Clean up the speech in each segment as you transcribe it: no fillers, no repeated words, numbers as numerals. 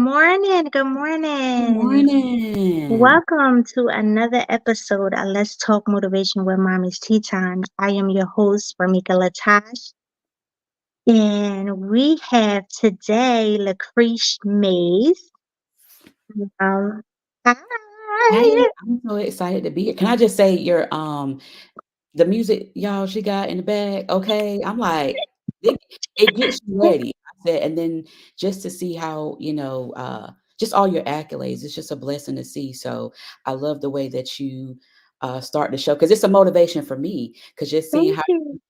morning. Good Good morning. morning. Welcome to another episode of Let's Talk Motivation with Mommy's Tea Time. I am your host, Ramika Latash, and we have today Lucretia Mays. Um, Hey, hi. I'm so excited to be here. Can I just say the music y'all she got in the bag, okay? I'm like, it gets you ready. I said, and then just to see how, just all your accolades, it's just a blessing to see. So I love the way that you start the show because it's a motivation for me. Because just seeing Thank how you.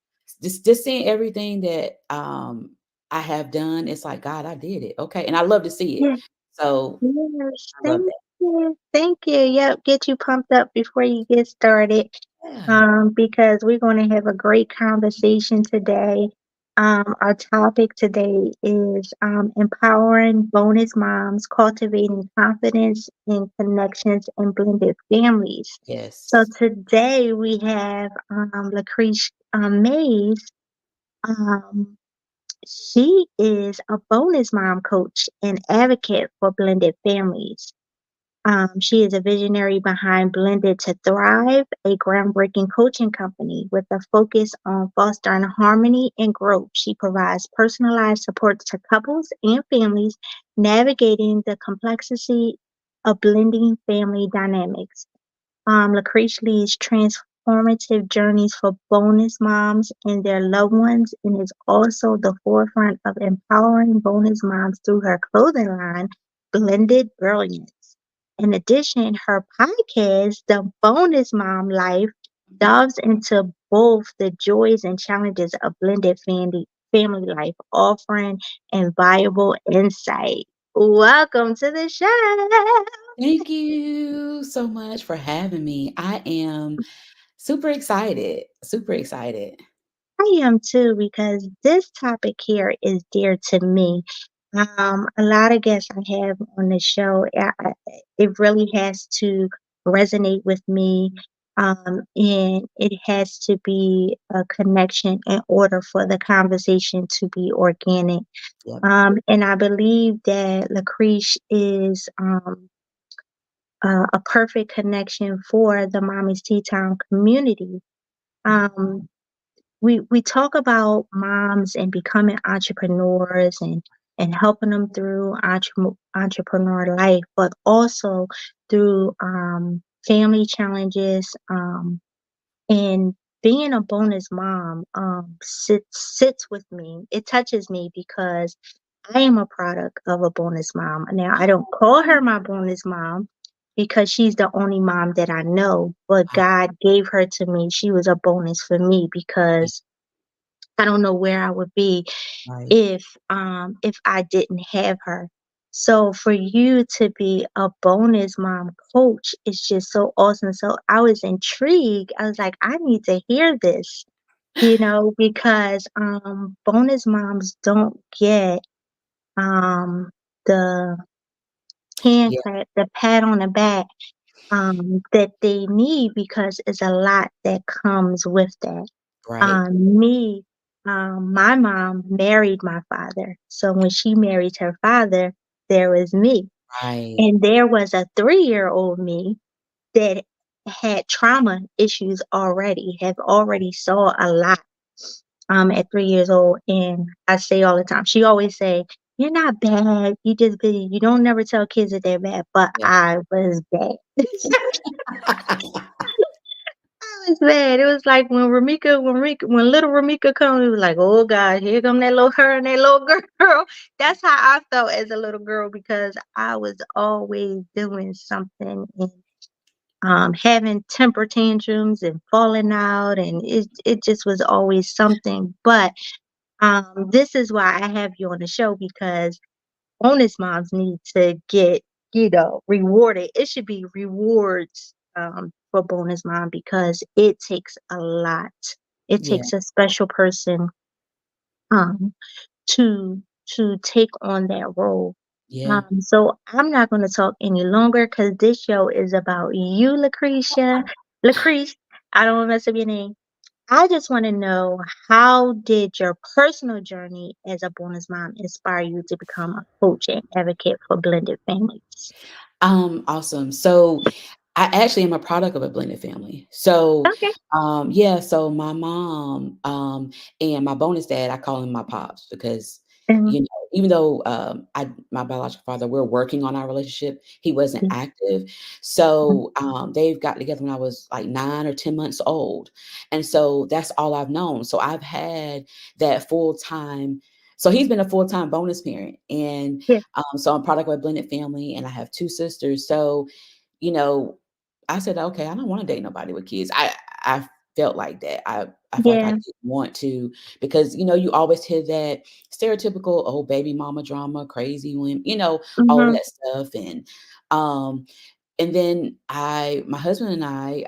just seeing everything that I have done, it's like, God, I did it. Okay. And I love to see it. Yeah. So Yes, I love thank you. Thank you. Yep, get you pumped up before you get started. that. Yeah. Because we're going to have a great conversation today. Our topic today is empowering bonus moms, cultivating confidence and connections in blended families. So Yes. today we have Lucretia Mays. Um, she is a bonus mom coach and advocate for blended families. She is a visionary behind Blended to Thrive, a groundbreaking coaching company with a focus on fostering harmony and growth. She provides personalized support to couples and families navigating the complexity of blending family dynamics. Lucretia leads transformative journeys for bonus moms and their loved ones and is also the forefront of empowering bonus moms through her clothing line, Blended Brilliance. In addition, her podcast, The Bonus Mom Life, delves into both the joys and challenges of blended family life, offering invaluable insight. Welcome to the show. Thank you so much for having me. I am super excited. Super excited. I am too because this topic here is dear to me. A lot of guests I have on the show, it really has to resonate with me, and it has to be a connection in order for the conversation to be organic. Yep. And I believe that Lucretia is a perfect connection for the Mommy's Tea Time community. Um, we talk about moms and becoming entrepreneurs and helping them through entrepreneur life, but also through family challenges, and being a bonus mom sits with me. It touches me because I am a product of a bonus mom. Now I don't call her my bonus mom because she's the only mom that I know, but God gave her to me. She was a bonus for me Right. because I don't know where I would be Right. if I didn't have her. So for you to be a bonus mom coach is just so awesome. So I was intrigued. I was like, I need to hear this, because bonus moms don't get the hand Yeah. clap, the pat on the back that they need because it's a lot that comes with that. Right. Me, my mom married my father. So when she married her father, there was me. Right. And there was a 3-year-old me that had trauma issues already, have already saw a lot at 3 years old. And I say all the time, she always say, you're not bad. You just be, you don't never tell kids that they're bad, but Yeah. I was bad. Was bad. It was like when little Ramika come, it was like, oh God, here come that little her and that little girl. That's how I felt as a little girl because I was always doing something and having temper tantrums and falling out, and it just was always something. But this is why I have you on the show because bonus moms need to get, rewarded. It should be rewards for bonus mom because it takes a lot. It Yeah. takes a special person um, to take on that role. Yeah. So I'm not going to talk any longer because this show is about you, Lucretia. Lucretia, I don't want to mess up your name. I just want to know, how did your personal journey as a bonus mom inspire you to become a coach and advocate for blended families? Awesome. So I actually am a product of a blended family. So, Okay. yeah, so my mom, and my bonus dad, I call him my pops because, Mhm. even though, my biological father, we're working on our relationship, he wasn't Mhm. active. So, they've got together when I was like 9 or 10 months old. And so that's all I've known. So I've had that full time. So he's been a full-time bonus parent. And Yeah. so I'm product of a blended family and I have 2 sisters. So, you know, I said, "Okay, I don't wanna date nobody with kids." I felt like that. I felt like I Yeah. didn't want to because, you always hear that stereotypical, "Oh, baby mama drama, crazy women," all of Mhm. that stuff, um, and then my husband and I,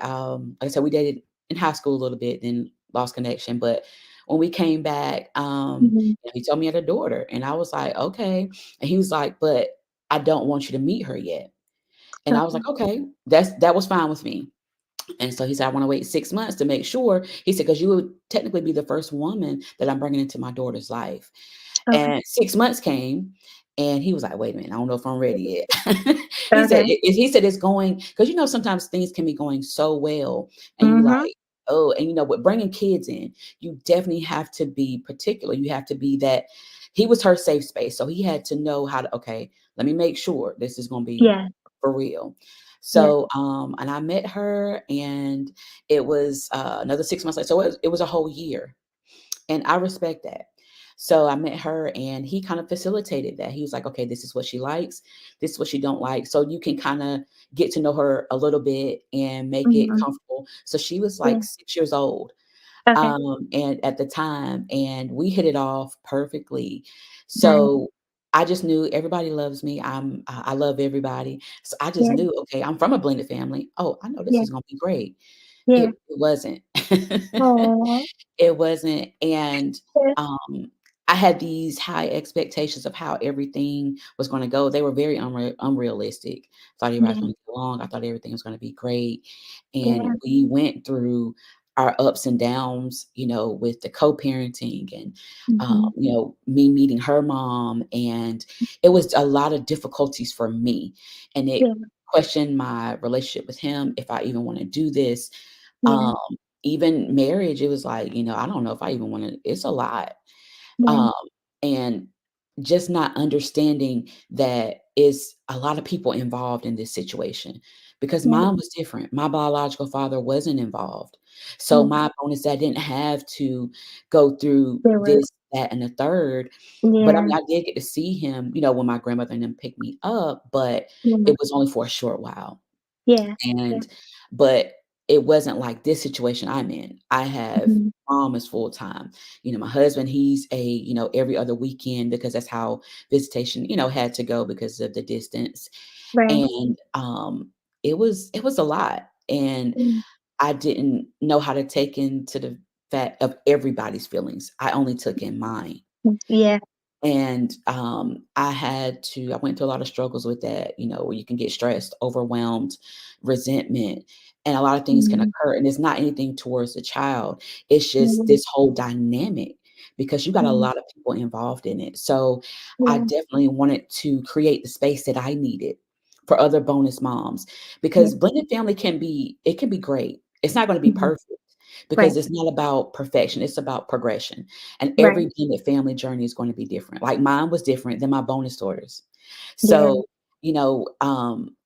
like I said, we dated in high school a little bit, then lost connection, but when we came back, Mhm. he told me he had a daughter, and I was like, "Okay," and he was like, "But I don't want you to meet her yet." And I was Okay. like, "Okay." That was fine with me. And so he said, "I wanna wait 6 months to make sure." He said, "'Cause you would technically be the first woman that I'm bringing into my daughter's life." Okay. And 6 months came, and he was like, "Wait a minute, I don't know if I'm ready yet." He said Okay. he said it's going, because sometimes things can be going so well, and you Mhm. like, "Oh," and, with bringing kids in, you definitely have to be particular. You have to be that. He was her safe space, so he had to know how to, "Okay, let me make sure this is gonna be Yeah. for real." Yeah. So, and I met her, and it was, another 6 months later, so it was a whole year. And I respect that. So I met her and he kind of facilitated that. He was like, "Okay, this is what she likes. This is what she don't like." So you can kind of get to know her a little bit and make it Mhm. comfortable. So she was Yeah. like 6 years old. Okay. And at the time, and we hit it off perfectly. Nice. So I just knew everybody loves me. I love everybody. So I just Yeah. knew, okay, I'm from a blended family. Oh, I know this Yeah. is gonna be great. Yeah. It wasn't. Aw. It wasn't, and, Yeah. um, I had these high expectations of how everything was gonna go. They were very unrealistic. Thought everybody was Yeah. gonna get along. I thought everything was gonna be great, Yeah. and we went through our ups and downs, with the co-parenting and, Mhm. me meeting her mom, and it was a lot of difficulties for me, and it Yeah. questioned my relationship with him, if I even wanna do this. Yeah. Um, Even marriage, it was like, I don't know if I even wanna, it's a lot. Yeah. Um, and just not understanding that it's a lot of people involved in this situation because Yeah. mine was different. My biological father wasn't involved. So Yeah. my bonus dad didn't have to go through There was. this, that, and the third. But I Yeah. mean, I did get to see him, when my grandmother and them picked me up, but Yeah. it was only for a short while. Yeah. Yeah. And but it wasn't like this situation I'm in. I have Mhm. mom is full time. My husband, he's every other weekend because that's how visitation, had to go because of the distance. Right. And it was a lot. And Mm. I didn't know how to take into the fact of everybody's feelings. I only took in mine. Yeah. And, I went through a lot of struggles with that, where you can get stressed, overwhelmed, resentment, and a lot of things can Mhm. occur, and it's not anything towards the child. It's just Yeah. this whole dynamic because you got a Yeah. lot of people involved in it. So, I Yeah. definitely wanted to create the space that I needed for other bonus moms Yeah. because blended family can be great. It's not gonna be Mhm. perfect Right. because it's not about perfection, it's about progression. And Right. every blended family journey is going to be different. Like mine was different than my bonus daughters. Yeah. So,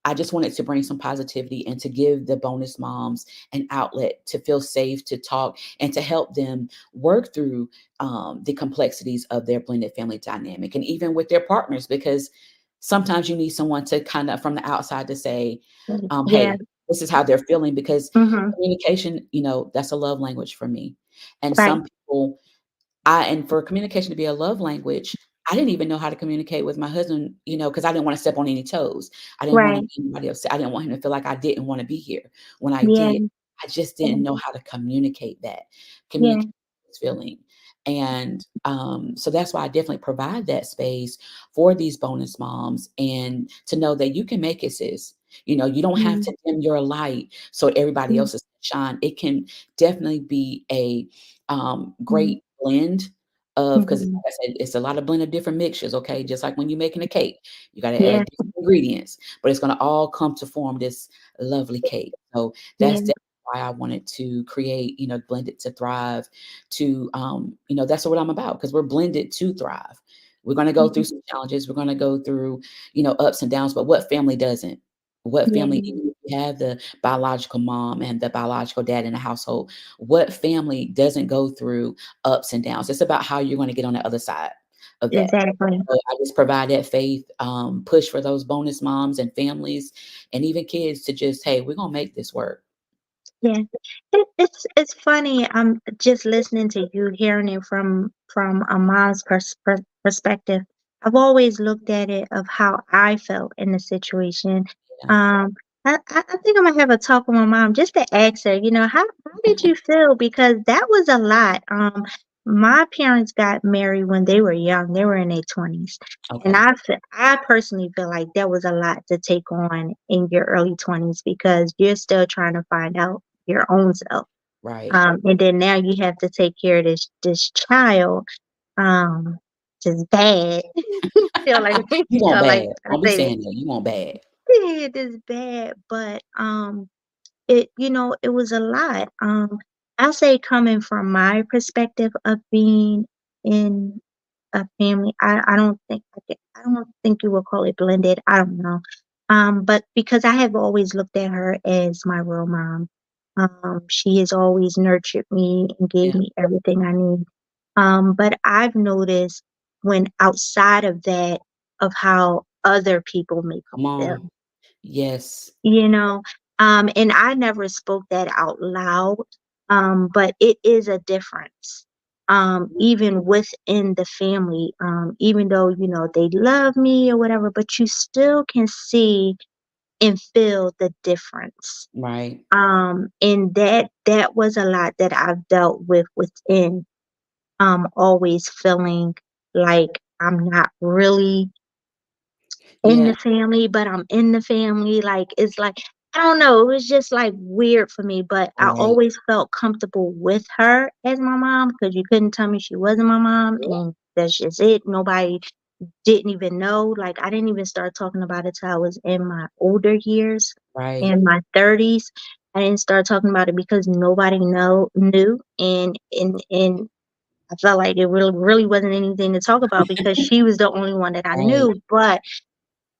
I just wanted to bring some positivity and to give the bonus moms an outlet to feel safe to talk and to help them work through the complexities of their blended family dynamic and even with their partners, because sometimes you need someone to kind of from the outside to say, Yeah. hey, this is how they're feeling because Mhm. communication, that's a love language for me. And Right. some people and for communication to be a love language, I didn't even know how to communicate with my husband, because I didn't wanna step on any toes. I didn't wanna Right. make anybody upset. I didn't want him to feel like I didn't wanna be here when I Yeah. did. I just didn't Yeah. know how to communicate that, Yeah. communicate his feeling. And, so that's why I definitely provide that space for these bonus moms and to know that you can make it, sis. You don't have Mhm. to dim your light so everybody Mm. else is shine, it can definitely be a, Mhm. great blend of because Mhm. like I said, it's a lot of blend of different mixtures, okay? Just like when you're making a cake, you gotta Yeah, add different ingredients, but it's gonna all come to form this lovely cake. So yeah, that's definitely why I wanted to create, Blend It to Thrive to, that's what I'm about because we're blended to thrive. We're gonna go through mhm, some challenges. We're gonna go through, ups and downs, but what family doesn't? What family, yeah, even if you have the biological mom and the biological dad in the household, what family doesn't go through ups and downs? It's about how you're gonna get on the other side of that. exactly. So I just provide that faith, push for those bonus moms and families and even kids to just, hey, we're gonna make this work. Yeah. It's funny, just listening to you, hearing it from a mom's perspective. I've always looked at it of how I felt in the situation. Yeah. Um, I think I'm gonna have a talk with my mom just to ask her, how did you feel? Because that was a lot. My parents got married when they were young. They were in their 20s. And Okay. I personally feel like that was a lot to take on in your early 20s because you're still trying to find out your own self. Right. And then now you have to take care of this child, um, just bad. Feel like You want feel like bad. I Don't be say that. saying that. You want bad. Yeah, this bad, but it was a lot. I'll say coming from my perspective of being in a family, I don't think you would call it blended. I don't know. But because I have always looked at her as my real mom. She has always nurtured me and gave Yeah. me everything I need. But I've noticed when outside of that of how other people make me Come feel. on. Yes. You know, and I never spoke that out loud, but it is a difference, even within the family, even though, they love me or whatever, but you still can see and feel the difference. Right. And that was a lot that I've dealt with within, always feeling like I'm not really in Yeah. the family, but I'm in the family, like, it's like I don't know, it was just, like, weird for me, but I Right. always felt comfortable with her as my mom because you couldn't tell me she wasn't my mom, Yeah. and that's just it. Nobody didn't even know, like, I didn't even start talking about it till I was in my older years, Right. in my 30s. I didn't start talking about it because nobody knew, and I felt like it really wasn't anything to talk about because she was the only one that I Right. knew, but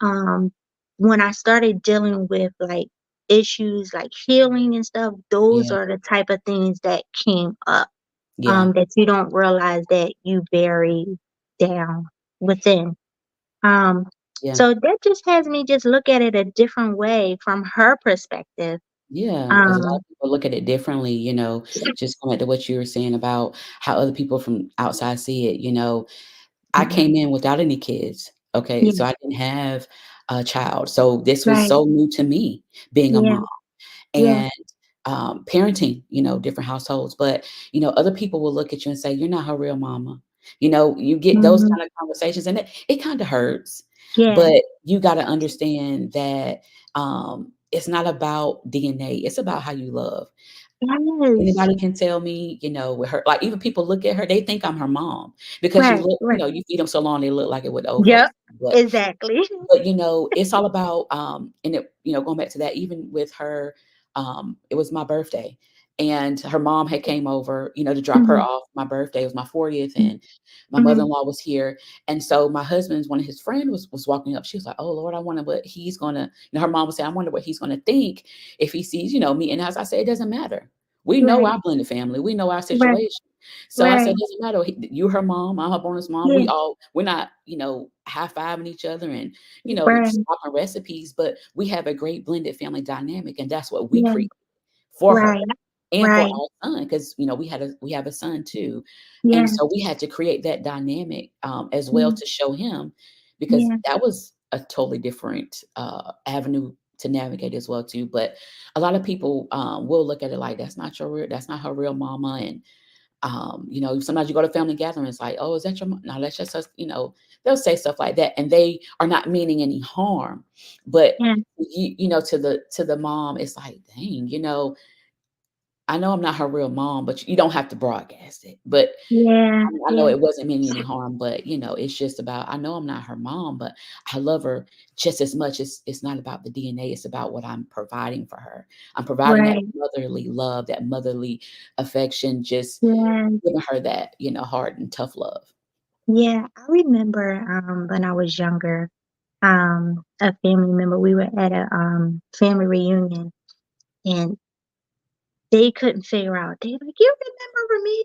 um, when I started dealing with like issues like healing and stuff, those Yeah. are the type of things that came up, Yeah. that you don't realize that you bury down within. Um, Yeah. so that just has me just look at it a different way from her perspective. Yeah, because a lot Um, of people look at it differently, just going back to what you were saying about how other people from outside see it, I came in without any kids, okay? yeah, So I didn't have a child. So this was right. so new to me being a Yeah, mom yeah. and, parenting, different households. But, other people will look at you and say, "You're not her real mama." You get those Mhm. kind of conversations and it kinda hurts, Yeah. but you gotta understand that, it's not about DNA, it's about how you love. Yes. Anybody can tell me, with her like, even people look at her, they think I'm her mom because Right, right. you feed them so long, they look like it with the old Yep. folks. But Exactly. it's all about, and going back to that, even with her, it was my birthday, and her mom had came over, to drop her Mhm, off. My birthday, it was my 40th, mhm, and my mhm. mother-in-law was here, and so my husband's one of his friend was walking up. She was like, "Oh, Lord, I wonder what he's gonna," her mom was saying, "I wonder what he's gonna think if he sees, me in the house." I said, "It doesn't matter. We know Right, our blended family. We know our right, situation." So I said, right. "It doesn't matter. You her mom, I'm her bonus mom. Yeah, We're not, high-fiving each other and right. swapping recipes, but we have a great blended family dynamic, and that's what we Yeah, create for her right, and for right. our son, because we have a son too, and Yeah, so we had to create that dynamic as well mm, to show him, because yeah, that was a totally different avenue to navigate as well too. But a lot of people will look at it like that's not her real mama, and sometimes you go to family gatherings like, "Oh, is that your mom?" No, that's just us, they'll say stuff like that, and they are not meaning any harm. But yeah, to the mom, it's like, dang, I know I'm not her real mom, but you don't have to broadcast it. But Yeah, I know yeah, it wasn't meaning any harm, but, it's just about I know I'm not her mom, but I love her just as much. It's not about the DNA, it's about what I'm providing for her. I'm providing that right. motherly love, that motherly affection, just Yeah, giving her that, hard and tough love. yeah. I remember when I was younger, a family member, we were at a family reunion and they couldn't figure out. They like, you remember me?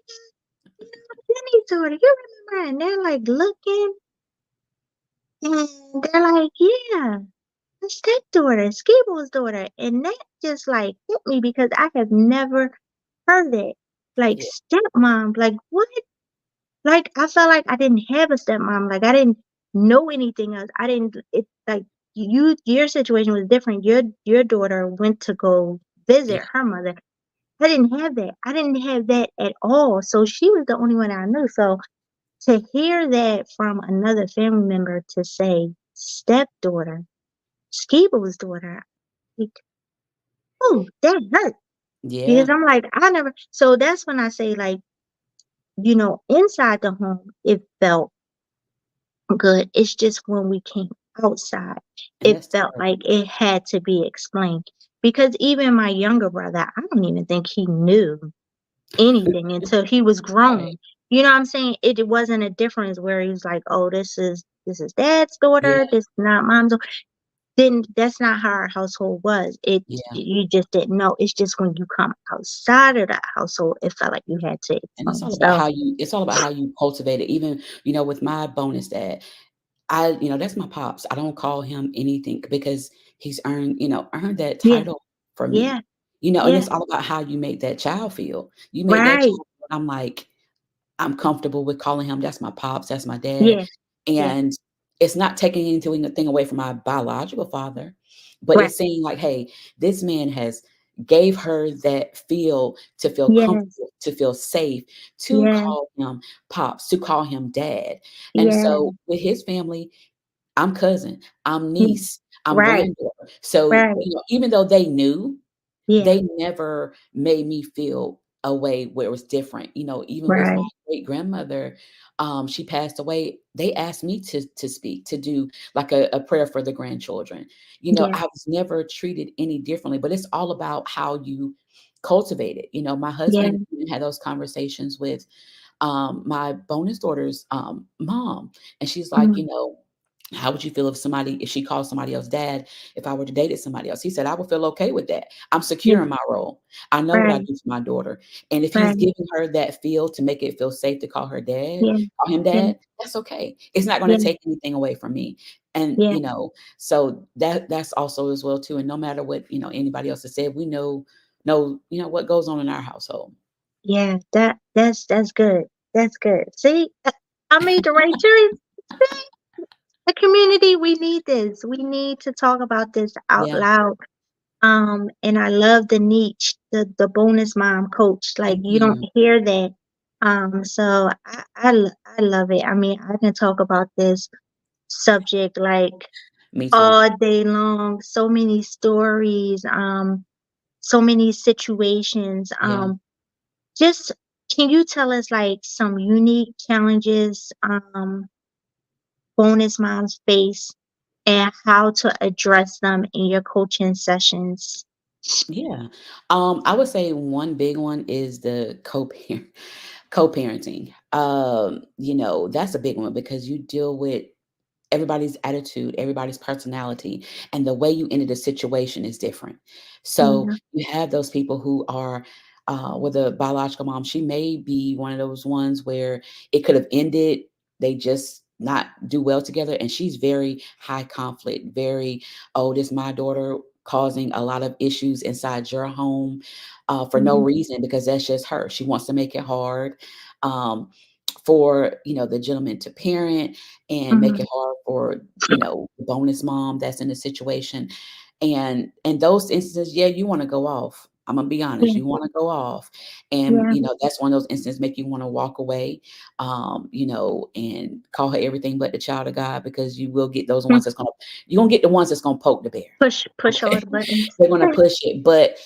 You know, Jenny's daughter, you remember? And they're like looking and they're like, yeah, the stepdaughter, Skibo's daughter. And that just like hit me because I have never heard it. Like Yeah, stepmom, like what? Like, I felt like I didn't have a stepmom, like, I didn't know anything else. I didn't it like, your situation was different. Your daughter went to go yeah, visit her mother. I didn't have that. I didn't have that at all, so she was the only one I knew, so to hear that from another family member to say, "Stepdaughter, Skibo's daughter," like, ooh, that hurt, because yeah, I'm like, I never so that's when I say, like, inside the home, it felt good. It's just when we came outside, and it that's felt terrible. like it had to be explained. Because even my younger brother, I don't even think he knew anything until he was Right. grown. You know what I'm saying? It wasn't a difference where he was like, "Oh, this is dad's Yeah, daughter. This is not mom's." Then that's not how our household was. yeah. You just didn't know. It's just when you come outside of that household, it felt like you had to And explain. So it's all about how you cultivate it. Even, with my bonus dad, that's my pops. I don't call him anything because he's earned that yeah, title for me. yeah, And yeah, it's all about how you make that child feel. You make that right, child feel, I'm like, I'm comfortable with calling him, that's my pops, that's my dad, yeah, yeah, and it's not taking anything away from my biological father, but right, it's saying like, "Hey, this man has gave her that to feel yes, comfortable, to feel safe, to yeah. call him pops, to call him dad." And Yeah, so with his family, I'm cousin, I'm yeah, niece, I'm right, granddaughter. So, right, even though they knew, yeah, they never made me feel a way where it was different. Even with my right, great-grandmother, she passed away, they asked me to speak, to do like a prayer for the grandchildren. yeah, I was never treated any differently, but it's all about how you cultivate it. My yeah, husband even had those conversations with my bonus daughter's mom. And she's like, mhm, how would you feel if she calls somebody else dad, if I were to date somebody else? He said, I would feel okay with that. I'm yeah, secure in my role. I know what I right, do for my daughter. And if he's right, giving her that feel to make it feel safe to call her dad, yeah, call him yeah, dad, that's okay. It's not going to yeah, take anything away from me. And, yeah, so that's also as well too. And no matter what, anybody else has said, we know, what goes on in our household. yeah, that's good, that's good. See, I made the right choice. See, the community, we need this. We need to talk about this out Yeah. loud. And I love the niche, the bonus mom coach. Like Thank you don't you. hear that. So I love it. I mean, I can talk about this subject like Me too. all day long. So many stories, so many situations. Yeah. Just can you tell us like some unique challenges bonus moms face and how to address them in your coaching sessions? Yeah. I would say one big one is the co-parenting. That's a big one because you deal with everybody's attitude, everybody's personality, and the way you ended a situation is different. So Yeah, you have those people who are with a biological mom. She may be one of those ones where it could have ended. They just not do well together, and she's very high conflict. Very, oh, this my daughter causing a lot of issues inside your home for no mhm, reason because that's just her. She wants to make it hard. Um, for the gentleman to parent and make mhm, it hard for the bonus mom that's in the situation. And those instances, yeah, you want to go off. I'm gonna be honest, yeah, you want to go off. And yeah, that's one of those instances make you want to walk away, and call her everything but the child of God, because you will get those ones mm, that's gonna you're gonna get the ones that's gonna poke the bear. push all Okay. the buttons. They're gonna push it. But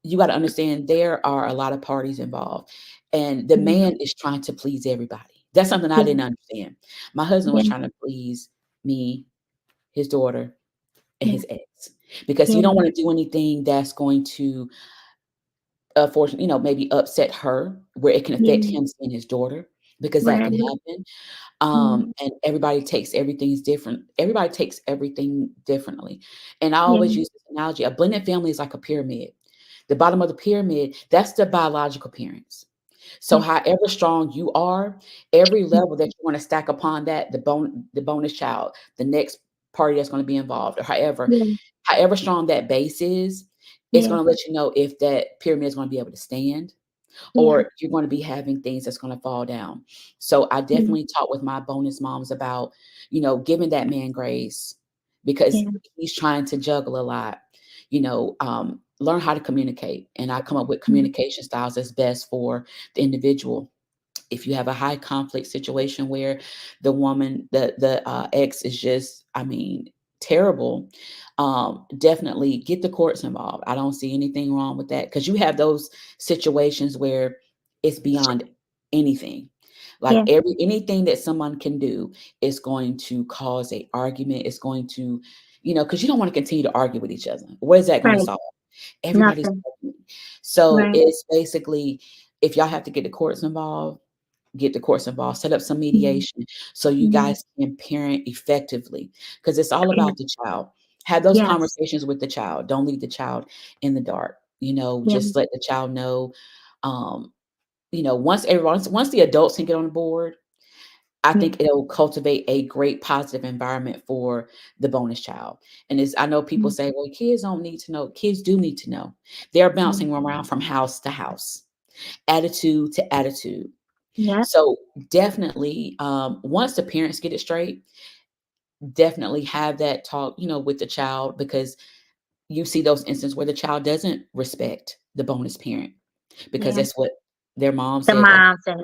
you gotta understand there are a lot of parties involved, and the Mhm. man is trying to please everybody. That's something I Yeah, didn't understand. My husband was yeah, trying to please me, his daughter, and yeah, his ex, because you yeah, don't wanna do anything that's going to, fortunately, maybe upset her, where it can affect yeah, him seeing his daughter, because that can right. happen. Mhm. And everybody takes everything differently. And I Yeah, always use this analogy, a blended family is like a pyramid. The bottom of the pyramid, that's the biological parents. So yeah, however strong you are, every yeah, level that you want to stack upon that, the bonus child, the next party that's going to be involved, or yeah, however strong that base is, it's yeah, going to let you know if that pyramid is going to be able to stand, yeah, or you're going to be having things that's going to fall down. So I yeah, definitely talk with my bonus moms about, giving that man grace, because yeah, he's trying to juggle a lot. Learn how to communicate, and I come up with mm, communication styles that's best for the individual. If you have a high conflict situation where the ex is just, I mean, terrible, definitely get the courts involved. I don't see anything wrong with that, because you have those situations where it's beyond anything. Like yeah, anything that someone can do is going to cause a argument. It's going to, because you don't want to continue to argue with each other. What is that going to right. solve? Everybody's Nothing. arguing. So Right. it's basically, if y'all have to get the courts involved, set up some Mhm. mediation so you Mhm. guys can parent effectively, because it's all Yeah. about the child. Have those Yes. conversations with the child. Don't leave the child in the dark. Yeah. Just let the child know. Um, once the adults can get on board, I Yeah. think it'll cultivate a great positive environment for the bonus child. And I know people Mm. say, well, kids don't need to know. Kids do need to know. They're Mm. bouncing around from house to house, attitude to attitude. Yep. So definitely, once the parents get it straight, definitely have that talk, with the child, because you see those instances where the child doesn't respect the bonus parent, because Yeah. that's what their mom The said. Like, mom said.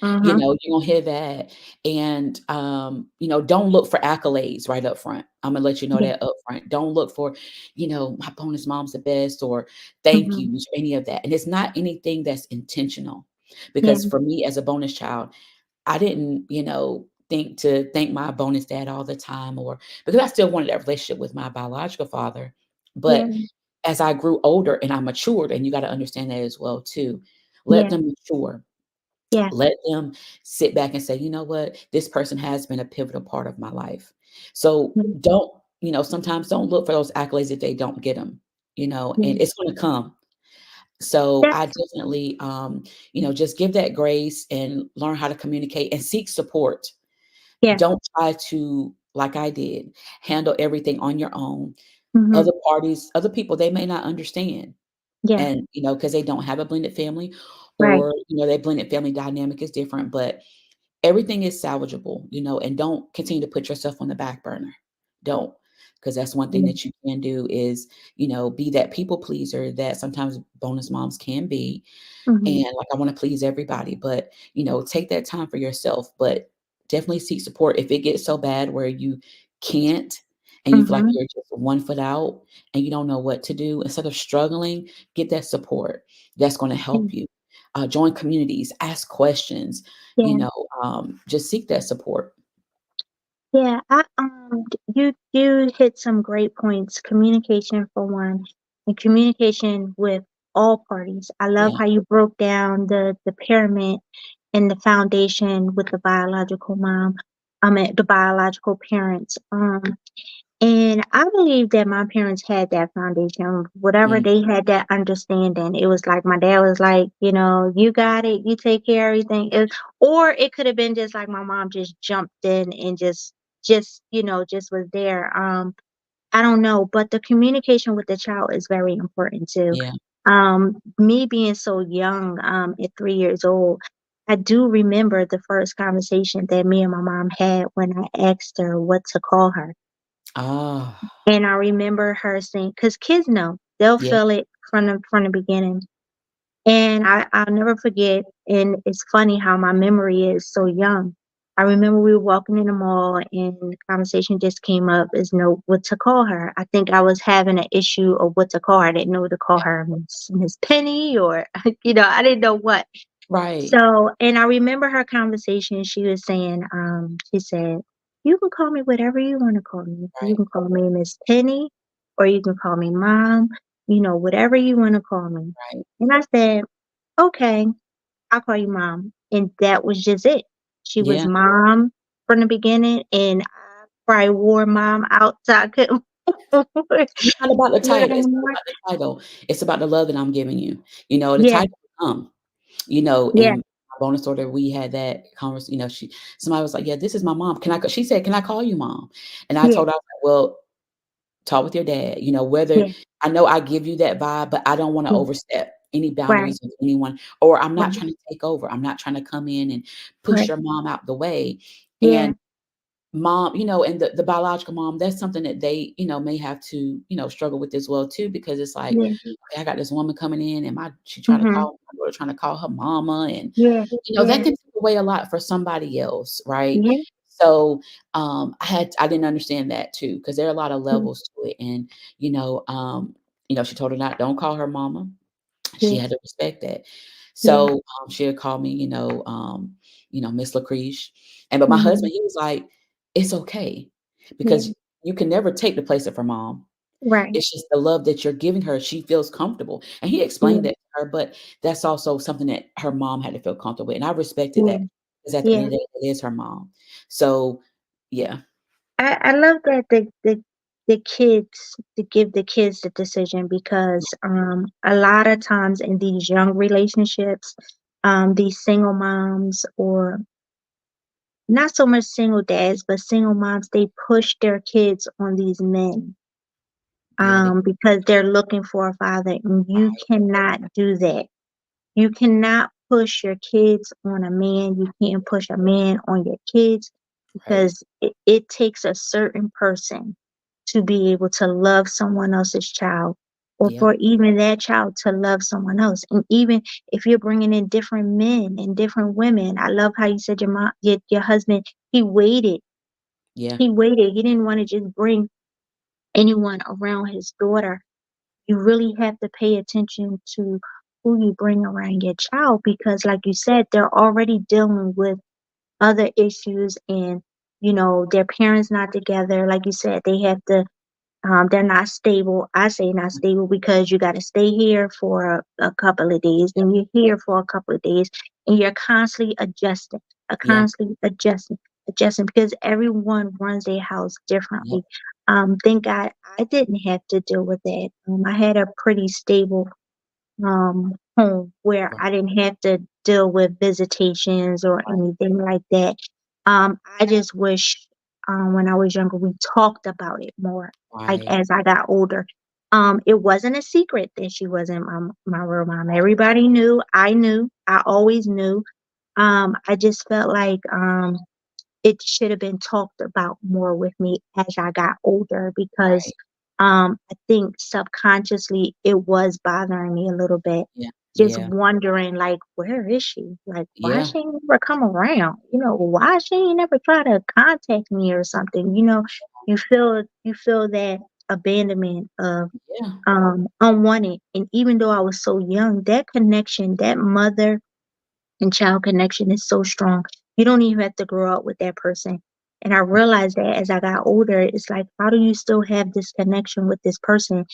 Mhm. you're gonna hear that. And don't look for accolades right up front. I'm gonna let you know Yeah. that up front. Don't look for, my bonus mom's the best, or thank Mhm. yous, or any of that. And it's not anything that's intentional. Yeah. Because for me as a bonus child, I didn't, think to thank my bonus dad all the time, or because I still wanted that relationship with my biological father. Yeah. But as I grew older and I matured, and you got to understand that as well too, let Yeah. them mature. Yeah. Let them sit back and say, you know what, this person has been a pivotal part of my life. So Mm. sometimes don't look for those accolades if they don't get them, Yeah. and it's going to come. So I That's definitely, just give that grace and learn how to communicate and seek support. yeah. Don't try to, like I did, handle everything on your own. Mhm. Other people, they may not understand. Yeah. And, because they don't have a blended family, Right. or, their blended family dynamic is different, but everything is salvageable, and don't continue to put yourself on the back burner. Don't, because that's one thing Yeah. that you can do is, be that people pleaser that sometimes bonus moms can be. Mhm. And like, I want to please everybody, but take that time for yourself, but definitely seek support if it gets so bad where you can't, and you feel like Mhm. you're just one foot out and you don't know what to do. Instead of struggling, get that support that's going to Yeah. help you. Join communities, ask questions, Yeah. just seek that support. Yeah. You hit some great points. Communication for one, and communication with all parties. I love Yeah. how you broke down the pyramid and the foundation with the biological mom. I mean the biological parents. And I believe that my parents had that foundation. Whatever Yeah. they had that understanding. It was like my dad was like, you got it, you take care of everything. Or it could have been just like my mom just jumped in and just was there. I don't know, but the communication with the child is very important too. Yeah. Me being so young, at 3 years old, I do remember the first conversation that me and my mom had when I asked her what to call her. Ah, And I remember her saying, "'Cause kids know, they'll yeah. feel it from the beginning." And I'll never forget, and it's funny how my memory is so young. I remember we were walking in the mall and the conversation just came up is know what to call her. I think I was having an issue of what to call her. I didn't know what to call Yeah. her, Miss Penny or I didn't know what. Right. So, and I remember her conversation. She was saying, she said, "You can call me whatever you want to call me. You Right. can call me Miss Penny, or you can call me Mom. Whatever you want to call me." Right. And I said, "Okay, I'll call you Mom." And that was just it. She was Yeah. Mom from the beginning, and I probably wore Mom out so I couldn't It's not about the wear it title. It's not anymore. about the title. It's about the love that I'm giving you. The Yeah, title will come, yeah, in my bonus order, we had that somebody was like, "Yeah, this is my mom. Can I?" She said, "Can I call you mom?" And I yeah, told her, I was like, "Well, talk with your dad. Whether yeah, I know I give you that vibe, but I don't want to yeah. overstep any Right, boundaries with anyone, or I'm not right, trying to take over. I'm not trying to come in and push right. your mom out the way." Yeah, And mom, and the biological mom, that's something that they, may have to, struggle with as well too, because it's like, yeah. okay, I got this woman coming in and she tried to Mhm. call my daughter trying to call her mama, and Yeah, that yeah, can take away a lot for somebody else, right? yeah, So I didn't understand that too, because there are a lot of yeah, levels to it. And, she told her not, don't call her mama. She yeah, had to respect that. yeah. So, she'd call me, Miss Lucrece. But my Mhm. husband, he was like, "It's okay, Yeah, because you can never take the place of her mom. right. It's just the love that you're giving her, she feels comfortable." And he explained Yeah, that to her, but that's also something that her mom had to feel comfortable with, and I respected yeah, that, because at the end yeah. of the day, it is her mom. So, yeah. I love that the kids to give the kids the decision because a lot of times in these young relationships, these single moms or not so much single dads, but single moms, they push their kids on these men Yeah, because they're looking for a father, and you right, cannot do that. You cannot push your kids on a man. You can't push a man on your kids right. because it takes a certain person to be able to love someone else's child or Yeah, for even that child to love someone else. And even if you're bringing in different men and different women, I love how you said your mom, your husband, he waited. yeah, He waited. He didn't want to just bring anyone around his daughter. You really have to pay attention to who you bring around your child because, like you said, they're already dealing with other issues and, their parents not together. Like you said, they have to they're not stable. I say not stable because you got to stay here for a couple of days, yeah, then you're here for a couple of days, and you're constantly adjusting, yeah, adjusting because everyone runs their house yeah, differently. Thank God I didn't have to deal with that. I had a pretty stable home where right, I didn't have to deal with visitations or anything like that. I just wish when I was younger we talked about it more. Like right, as I got older, it wasn't a secret that she wasn't my real mom. Everybody knew. I knew. I always knew. I just felt like it should have been talked about more with me as I got older because right. I think subconsciously it was bothering me a little bit. Yeah, Just yeah, wondering, like, where is she? Like, why yeah, she ain't never come around? Why she ain't never try to contact me or something? You feel that abandonment of yeah, unwanted. And even though I was so young, that connection, that mother and child connection is so strong. You don't even have to grow up with that person. And I realized that as I got older, it's like, how do you still have this connection with this person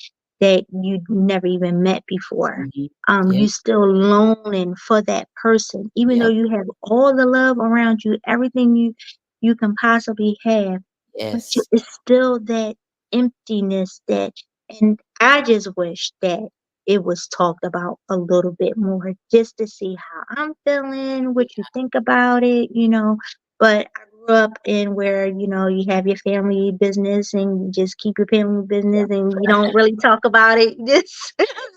that you never even met before? mhm, yeah, You still longing for that person, even though yep, you have all the love around you, everything you can possibly have, but yes, it's still that emptiness that, and I just wish that it was talked about a little bit more just to see how I'm feeling, what you think about it. But I grew up in where, you have your family business and you just keep your family yeah. business and you don't really talk about it.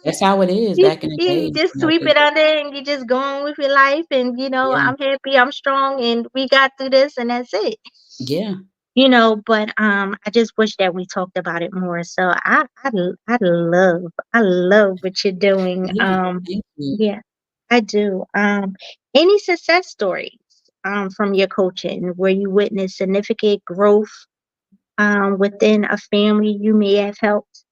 That's how it is You back in the day, you just sweep 'cause it under and you just go on with your life and, yeah, I'm happy, I'm strong, and we got through this and that's it. yeah, But I just wish that we talked about it more. So I love what you're doing. yeah, thank you. Yeah, I do. Any success stories? from your coaching where you witnessed significant growth within a family you may have helped?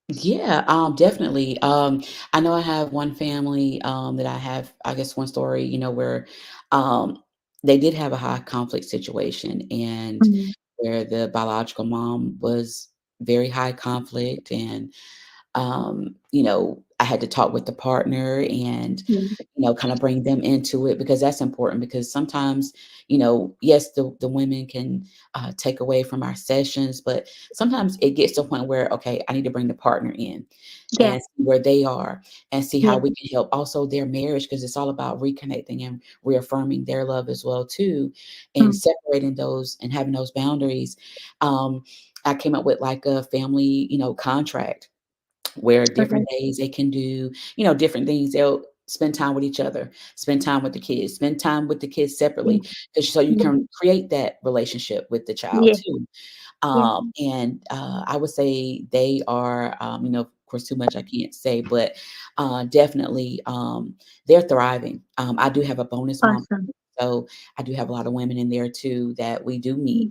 Yeah, definitely. I know I have one family that I have, I guess, one story, where um, they did have a high conflict situation, and Mm, where the biological mom was very high conflict, and I had to talk with the partner and, mm, kind of bring them into it because that's important because sometimes, yes, the women can take away from our sessions, but sometimes it gets to a point where, okay, I need to bring the partner in yeah, and see where they are and see yeah, how we can help also their marriage because it's all about reconnecting and reaffirming their love as well too and mm, separating those and having those boundaries. um, I came up with like a family, contract where different okay, days they can do, different things. They'll spend time with each other, spend time with the kids, spend time with the kids yeah, separately, 'cause so you yeah, can create that relationship with the child yeah, too. yeah, And I would say they are, of course, too much I can't say, but definitely they're thriving. I do have a bonus mom, awesome. so I do have a lot of women in there too that we do Mm, meet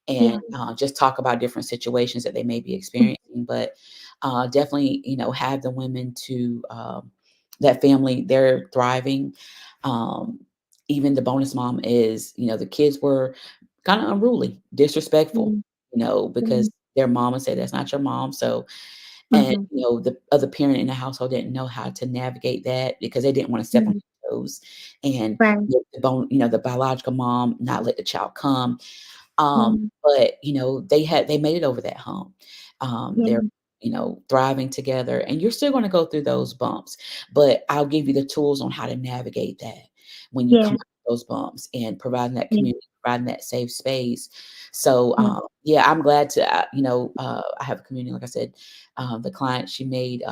and yeah, just talk about different situations that they may be mm, experiencing. But definitely, have the women to that family, they're thriving. Um, Even the bonus mom is, the kids were kind of unruly, disrespectful, mm, because mm, their mama said that's not your mom. So, and mhm, the other parent in the household didn't know how to navigate that because they didn't want to step on mm, their toes, and right, the biological mom not let the child come. mm, But, they made it over that hump. They're, yeah, thriving together, and you're still gonna go through those bumps, but I'll give you the tools on how to navigate that when you come yeah, out those bumps and providing that yeah, community, providing that safe space. So, yeah, yeah, I'm glad to, I have a community, like I said, the client, she made,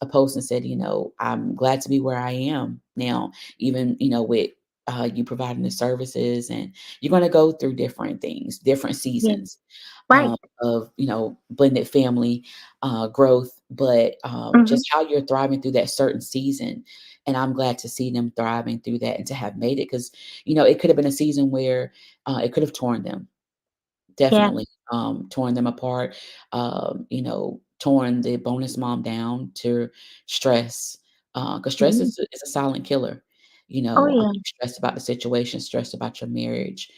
a post and said, "I'm glad to be where I am now, even, with you providing the services, and you're going to go through different things, different yeah, seasons right, of, blended family growth, but mhm, just how you're thriving through that certain season. And I'm glad to see them thriving through that and to have made it because, it could have been a season where it could have torn them. yeah, Definitely, torn them apart, torn the bonus mom down to stress, because stress mhm, is a silent killer. oh, yeah, You're stressed about the situation, stressed about your marriage.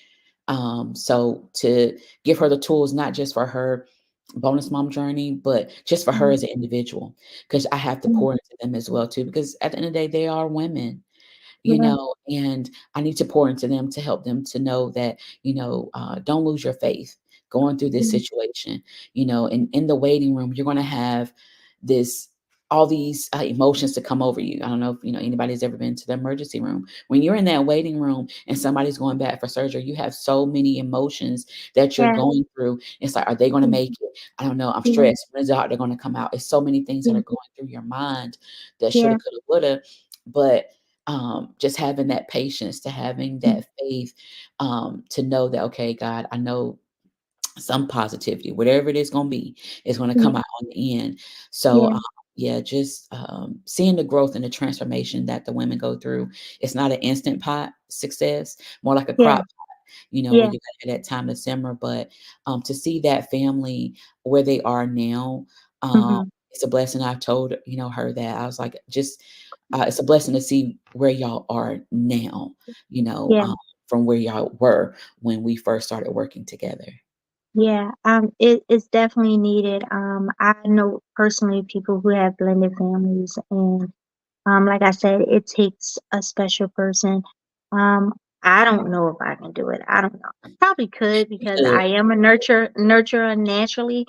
So to give her the tools, not just for her bonus mom journey, but just for her mm, as an individual, because I have to mm, pour into them as well too, because at the end of the day, they are women, yeah, and I need to pour into them to help them to know that, don't lose your faith going through this mm, situation. In the waiting room, you're going to have this, all these emotions to come over you. I don't know if, anybody's ever been to the emergency room. When you're in that waiting room and somebody's going back for surgery, you have so many emotions that you're yeah, going through. It's like, are they going to mm, make it? I don't know. I'm yeah, stressed. When is the doctor going to come out? It's so many things that yeah, are going through your mind that shoulda, yeah, coulda, woulda. But just having that patience, to having mm, that faith, to know that, okay, God, I know some positivity, whatever it is going to be, is going to come yeah, out on the end. So, yeah, yeah, just seeing the growth and the transformation that the women go through. It's not an instant pot success, more like a yeah, crop, where yeah, you got that time to simmer. But to see that family where they are now, um, mhm, it's a blessing. I've told her that I was like, just it's a blessing to see where y'all are now. You know, yeah. um, from where y'all were when we first started working together. Yeah, it's definitely needed. I know personally people who have blended families, and like I said, it takes a special person. Um, I don't know if I can do it. I don't know. Probably could You because should. I am a nurturer naturally.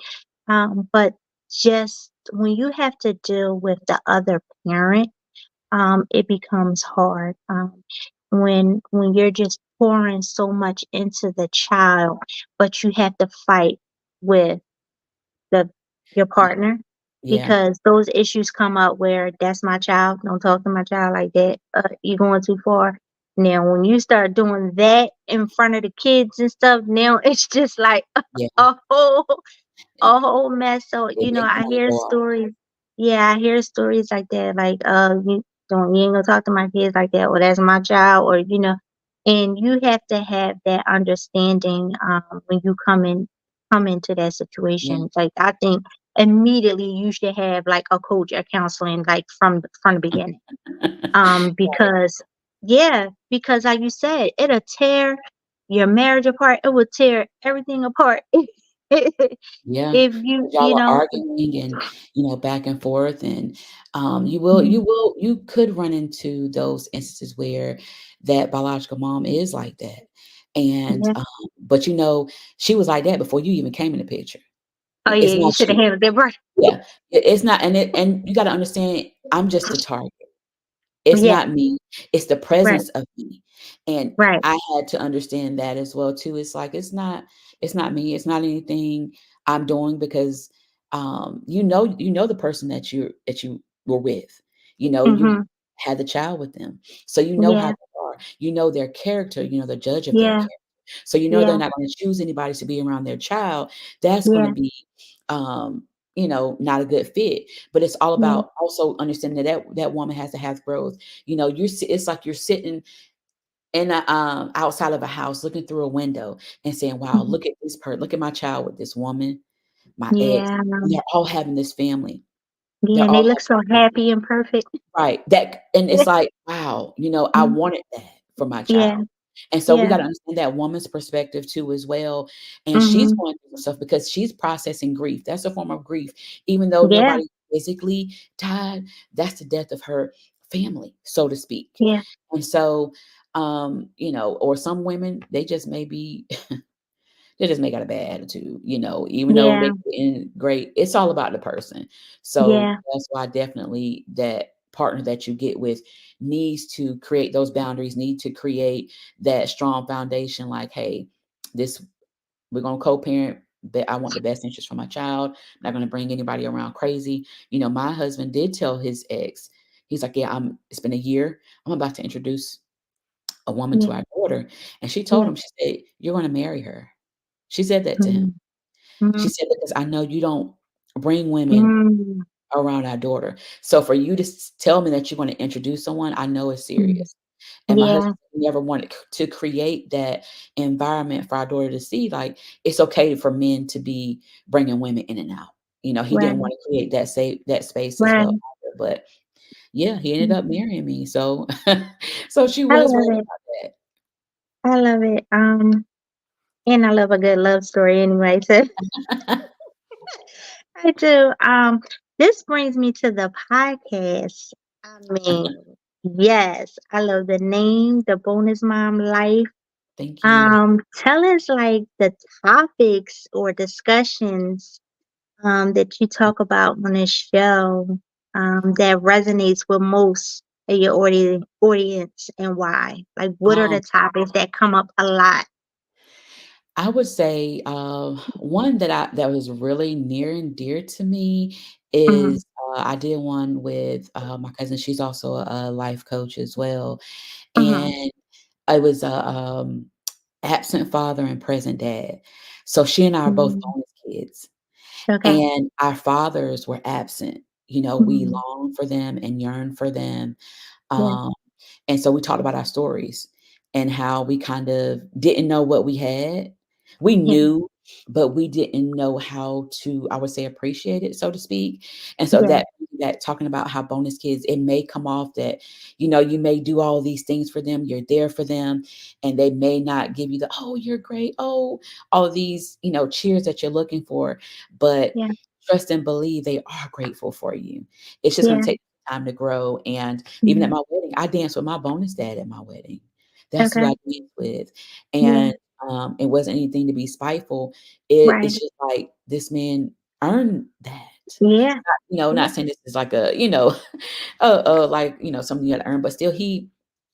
But just when you have to deal with the other parent, it becomes hard. When you're just pouring so much into the child, but you have to fight with the your Yeah. partner Yeah. because those issues come up where that's my child, don't talk to my child like that. You're going too far. Now, when you start doing that in front of the kids and stuff, now it's just like Yeah. a whole a whole mess. So, They can I only hear go off. stories. Yeah, I hear stories like that. Like, you ain't gonna talk to my kids like that, or that's my child, or And you have to have that understanding when you come into that Yeah. situation. Like I think immediately you should have like a coach or counseling like from the beginning. Right. Because yeah, because like you said, it'll tear your marriage apart. It will tear everything apart. Yeah, If 'cause you y'all are know, arguing and, back and forth, and, mhm, you could run into those instances where that biological mom is like that, and, yeah. but, she was like that before you even came in the picture. Oh yeah, It's you not should have you. handled it right. Yeah, it's not, and you gotta understand, I'm just the target. It's Yeah, not me, it's the right, presence of me, and right. I had to understand that as well too. It's like, it's not me, it's not anything I'm doing because, you know the person that you were with. You Mhm. had the child with them, so you know how Yeah, they are. You know their character, you know the judge of their yeah, character. So you know they're yeah, not gonna choose anybody to be around their child. That's gonna yeah, be, um, not a good fit. But it's all yeah. about also understanding that woman has to have growth. It's like you're sitting in outside of a house looking through a window and saying, "Wow, Mhm. look at this look at my child with this woman, my ex, Yeah, and they're all having this family. yeah, They're and they all look having so this family." happy and perfect. Right, and it's like, wow, I Mhm. wanted that for my Yeah, child. And so we yeah, gotta understand that woman's perspective too as well, and she's mhm, going through some stuff because she's processing grief. That's a form of grief. Even though yeah, nobody physically died, that's the death of her family, so to speak. yeah, And so, or some women, they just may got a bad attitude, even though yeah, they in great, it's all about the person. So yeah, that's why definitely that partner that you get with needs to create those boundaries, need to create that strong foundation like, hey, this we're gonna co-parent, but I want the best interest for my child. I'm not gonna bring anybody around crazy. My husband did tell his ex, he's like, yeah, it's been a year. I'm about to introduce a woman to yeah, our daughter. And she told yeah. him, she said, you're gonna marry her. She said that to him. Mhm, She mhm, said, "Because I know you don't bring women mm, around our daughter. So for you to tell me that you're gonna introduce someone, I know it's mm. serious." And my Yeah, husband never wanted to create that environment for our daughter to see, like, it's okay for men to be bringing women in and out. He didn't right, wanna create that space as well right. either, but yeah, he ended up Mhm. marrying me, so so she I was right love it. about I love it. And I love a good love story anyway, so that. I do. This brings me to the podcast. I mean, yes, I love the name, the Bonus Mom Life. Thank you. Tell us like the topics or discussions that you talk about on this show that resonates with most of your audience and why. Like, what are Um the topics that come up a lot? I would say, one that was really near and dear to me Mm-hmm. is, I did one with, my cousin. She's also a life coach as well, Mm-hmm. and it was a, absent father and present dad. So she and I are both Mm-hmm. bonus kids, Okay. and our fathers were absent. We Mm-hmm. long for them and yearn for them, Yeah. um, and so we talked about our stories and how we kind of didn't know what we had. We Yeah. knew, but we didn't know how to, I would say, appreciate it, so to speak. And so Yeah. that talking about how bonus kids, it may come off that, you may do all these things for them, you're there for them, and they may not give you the, oh, you're great, oh, all of these, cheers that you're looking for, but Yeah. trust and believe they are grateful for you. It's just going Yeah. to take time to grow. And even at Mhm. my wedding, I danced with my bonus dad at my wedding. That's who Okay. I danced with. Yeah. And it wasn't anything to be spiteful. It's Right. just like this man earned that. Yeah. Not Yeah. saying this is like a, like, something you gotta earn, but still he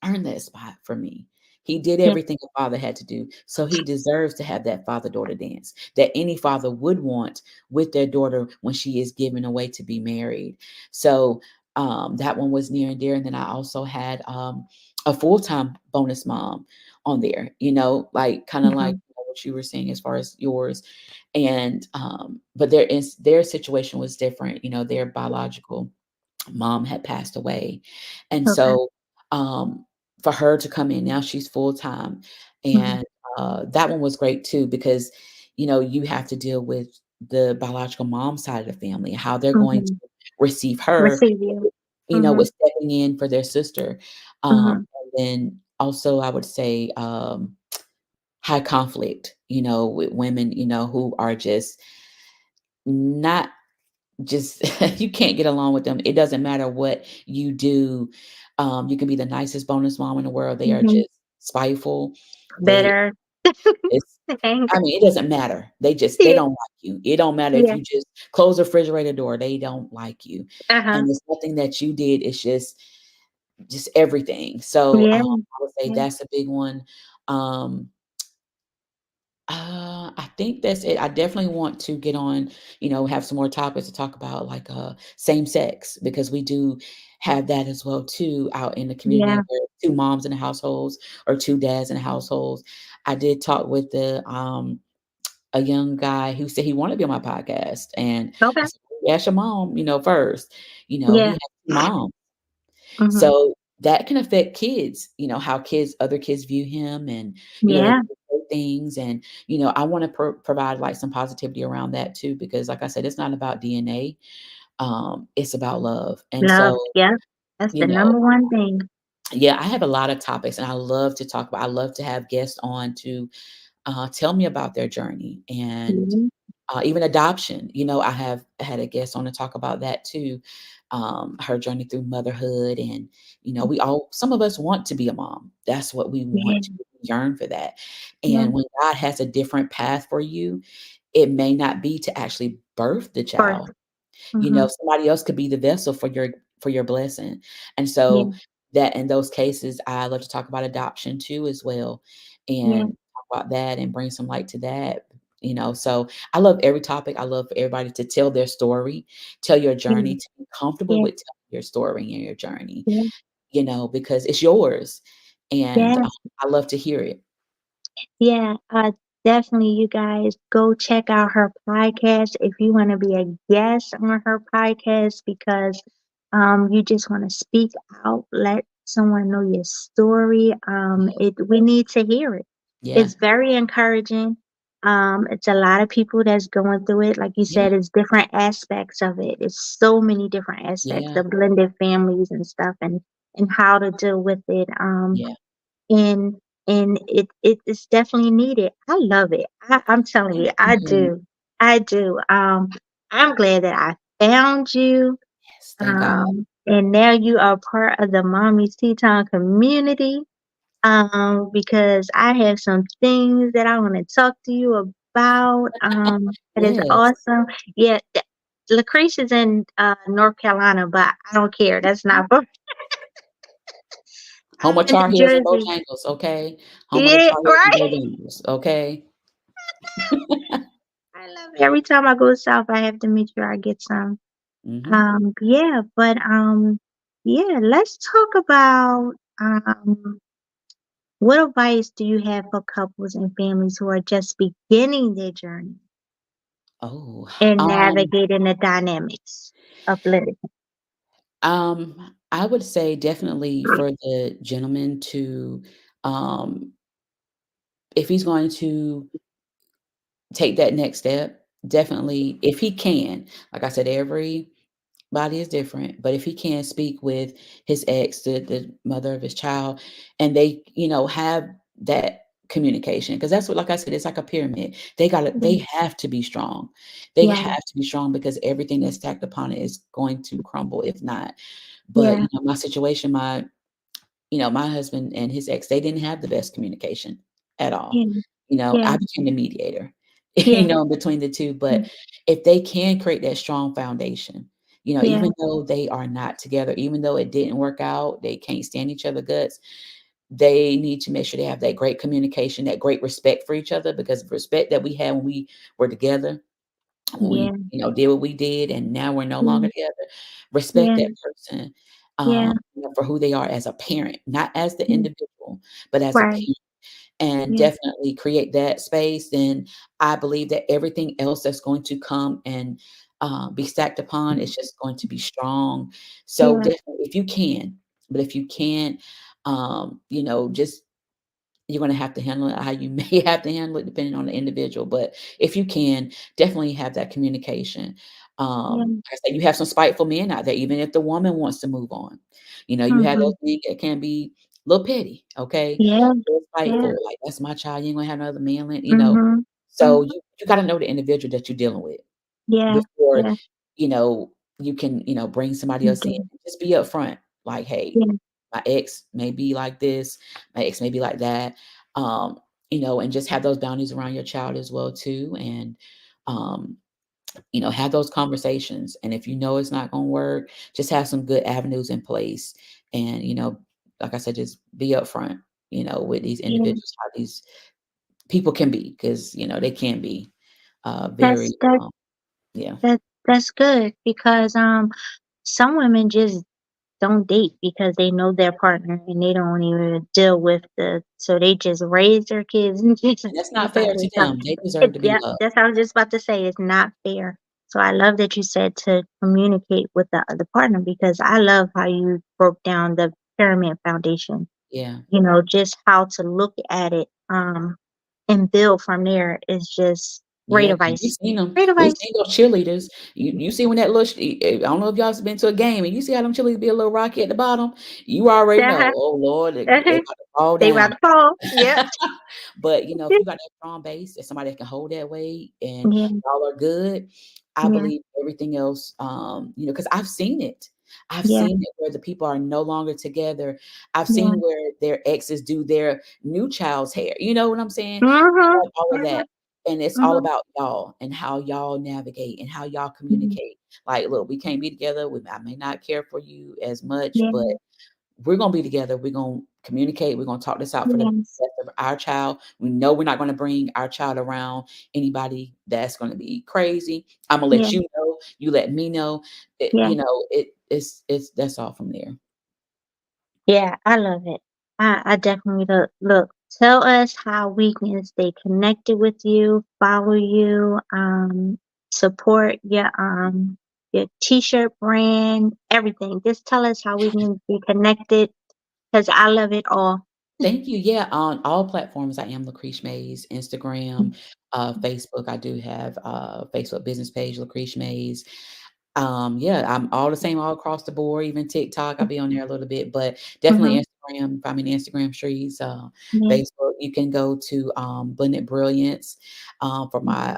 earned that spot for me. He did Yeah. everything a father had to do. So he deserves to have that father-daughter dance that any father would want with their daughter when she is given away to be married. So that one was near and dear. And then I also had a full-time bonus mom on there, like kind of like Mhm. what you were saying as far as yours. And but their situation was different, their biological mom had passed away. And Okay. so, um, for her to come in, now she's full-time, Mhm. and, that one was great too because, you have to deal with the biological mom side of the family and how they're going to Mhm. receive her, Receive you. with Mhm. stepping in for their sister. Mhm. And then also I would say, high conflict, with women, who are just not just you can't get along with them. It doesn't matter what you do. You can be the nicest bonus mom in the world. They are Mhm. just spiteful. They Better. it's Angry. I mean, it doesn't matter. They Yeah. don't like you. It don't matter if Yeah. you just close the refrigerator door. They don't like you. Uh-huh. And it's nothing that you did. It's just everything. So Yeah. I would say Yeah. that's a big one. Um, I think that's it. I definitely want to get on, have some more topics to talk about like same sex because we do have that as well too out in the community Yeah. where two moms in the households or two dads in the households. I did talk with the a young guy who said he wanted to be on my podcast and I Okay. said, "Well, ask your mom, first. He Yeah. has two moms. Mhm. So that can affect kids, how other kids view him and, they Yeah. say things. And, I want to provide like some positivity around that too, because like I said, it's not about DNA. It's about love. And Love. so, Yeah. That's you the know, number one thing. yeah, I have a lot of topics and I love to talk about, I love to have guests on to tell me about their journey and Mhm. even adoption. I have had a guest on to talk about that too. Her journey through motherhood. And, some of us want to be a mom. That's what we want to Yeah. yearn for that. Yeah. And when God has a different path for you, it may not be to actually birth the Birth. child. Mhm. Somebody else could be the vessel for your blessing. And Yeah. so that in those cases, I love to talk about adoption too as well Yeah. and talk about that and bring some light to that. So I love every topic. I love for everybody to tell their story, tell your Yeah. journey, to be comfortable Yeah. with telling your story and your journey, Yeah. because it's yours. And Yeah. I love to hear it. Yeah, definitely, you guys go check out her podcast if you want to be a guest on her podcast because you just want to speak out, let someone know your story. We need to hear it. Yeah. It's very encouraging. It's a lot of people that's going through it. Like you Yeah. said, it's different aspects of it. It's so many different aspects Yeah. of blended families and stuff and how to deal with it. Yeah. And it is definitely needed. I love it. I'm telling you, I Mhm. do. I do. I'm glad that I found you. Yes. Thank God. And now you are part of the Mommy Teton community. Because I have some things that I want to talk to you about. It is Yes. awesome. Yeah, Lucretia's in North Carolina, but I don't care. That's not. Home I'm of in Tar New Heels and Jersey. Bojangles, okay? Home of the Yeah, Tar Heels and right. Bojangles, okay? I love it. Every time I go south, I have to make sure I get some. Mhm. Yeah, but yeah, let's talk about what advice do you have for couples and families who are just beginning their journey Oh, and um, navigating the dynamics of living? I would say definitely for the gentleman to, um, if he's going to take that next step, definitely if he can, like I said, everybody is different, but if he can speak with his ex, the mother of his child, and they, have that communication, because that's what, like I said, it's like a pyramid. They Yeah, have to be strong. They yeah, have to be strong because everything that's stacked upon it is going to crumble if not. But, yeah, my situation, my husband and his ex, they didn't have the best communication at all. yeah, I yeah, became the mediator, yeah, between the 2, yeah, but if they can create that strong foundation, yeah, even though they are not together, even though it didn't work out, they can't stand each other guts, they need to make sure they have that great communication, that great respect for each other, because the respect that we had when we were together, when we, yeah, did what we did and now we're no longer yeah, together, respect yeah, that person, yeah, for who they are as a parent, not as the yeah, individual, but as a right, parent, and yeah, definitely create that space. Then I believe that everything else that's going to come and be stacked upon is just going to be strong. So yeah, definitely, if you can, but if you can't, Just you're gonna have to handle it how you may have to handle it depending on the individual, but if you can, definitely have that communication. Yeah. Like I said, you have some spiteful men out there, even if the woman wants to move on. You have those Mhm. men that can be a little petty, okay? Yeah. Real Yeah. spiteful, like, "That's my child, you ain't gonna have another man," Mhm. So Mhm. you gotta know the individual that you're dealing with Yeah. before, Yeah. you know, you can, bring somebody else in. Mhm. Just be upfront, like, "Hey, Yeah. my ex may be like this, my ex may be like that," um, and just have those boundaries around your child as well too, and, um, have those conversations, and if you know it's not gonna work, just have some good avenues in place, and, like I said, just be upfront, with these Yeah. individuals, how these people can be, because they can be, very, That's that yeah. that's good because some women just don't date because they know their partner and they don't even deal with so they just raise their kids and just And that's keep not out fair of to stuff. them, they deserve to be Yeah, loved. that's what I was just about to say. It's not fair. So I love that you said to communicate with the other partner because I love how you broke down the pyramid foundation. Yeah. Just how to look at it, and build from there is just great Yeah, 'cause we advice. seen them. Great We advice. seen those cheerleaders. You see when that little I don't know if y'all's been to a game and you see how them cheerleaders be a little rocky at the bottom, you already know, Uh-huh. "Oh, Lord, they Uh-huh. about to fall They about down." to fall. Yep. But, if you got that strong base and somebody that can hold that weight and Yeah, y'all are good, I yeah, believe everything else, because 'cause I've seen it. I've yeah, seen it where the people are no longer together. I've yeah. seen where their exes do their new child's hair, you know what I'm saying? Mhm. All of Mhm. that. And it's all Mhm. about y'all and how y'all navigate and how y'all Mhm. communicate. Like, "Look, we can't be together. I may not care for you as much, Yeah, but we're gonna be together. We're gonna communicate. We're gonna talk this out for the yes, best of our child. We know we're not gonna bring our child around anybody that's gonna be crazy. Imma yeah, let you know, you let me know." yeah, It's that's all from there. yeah, I love it. I definitely look, tell us how we can stay connected with you, follow you, support your T-shirt brand, everything. Just tell us how we can be connected because I love it all. Thank you. Yeah, on all platforms, I am Lucretia Mays, Instagram, Facebook. I do have a Facebook business page, Lucretia Mays. Yeah, I'm all the same all across the board, even TikTok, I'll be on there a little bit, but definitely Mhm. Instagram, find me in the Instagram streets, Yeah, Facebook. You can go to Blended Brilliance for my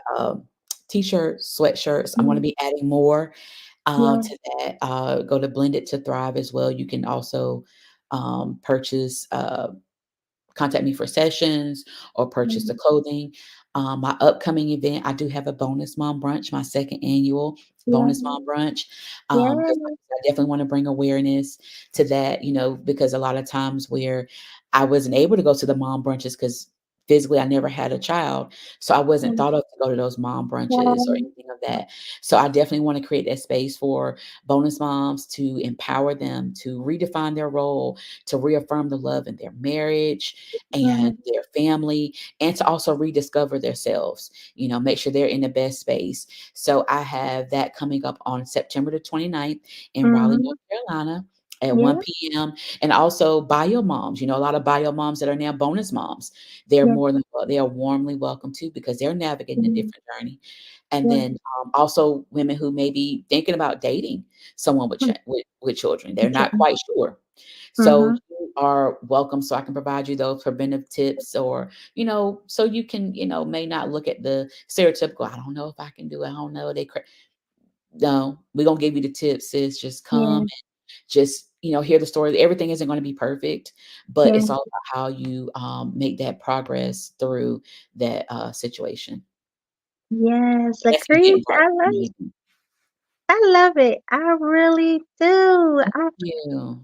t-shirts, sweatshirts. I'm gonna yeah, be adding more yeah, to that. Go to Blended to Thrive as well. You can also purchase contact me for sessions or purchase the yeah, clothing. My upcoming event, I do have a bonus mom brunch, my second annual yeah, bonus mom brunch. Because yeah, I definitely want to bring awareness to that, because a lot of times where I wasn't able to go to the mom brunches because physically I never had a child. So I wasn't yeah, thought of to go to those mom brunches or yeah. anything of that. So I definitely want to create that space for bonus moms to empower them to redefine their role, to reaffirm the love in their marriage and Mhm. their family, and to also rediscover themselves, make sure they're in the best space. So I have that coming up on September the 29th in Raleigh, Mhm. North Carolina at Yeah, 1 p.m. And also bio moms, a lot of bio moms that are now bonus moms, they're yeah, they are warmly welcome too because they're navigating a mhm, different journey. And yeah. then also women who may be thinking about dating someone with, Mm, with children, they're okay. not quite sure. So Mhm, you are welcome, so I can provide you those preventive tips or, so you can, may not look at the stereotypical, "I don't know if I can do it. I don't know. No, we're gonna give you the tips, sis. Just come yeah, and just, hear the story. Everything isn't gonna be perfect, but yeah. it's all about how you make that progress through that situation. Yes, That's the getting Latrice, part. I love it. I really do. Thank you.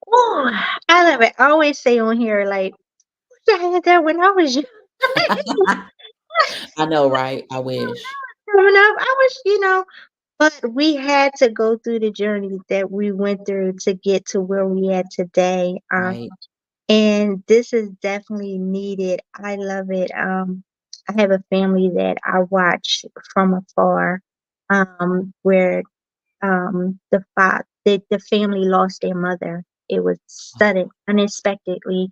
Ooh, I love it. I always say on here, like, "Wish I had that when I was young." I know, right? I wish. Growing up, I wish, but we had to go through the journey that we went through to get to where we at today. Right. And this is definitely needed. I love it. I have a family that I watch from afar, where the family lost their mother, It was Oh, sudden, unexpectedly,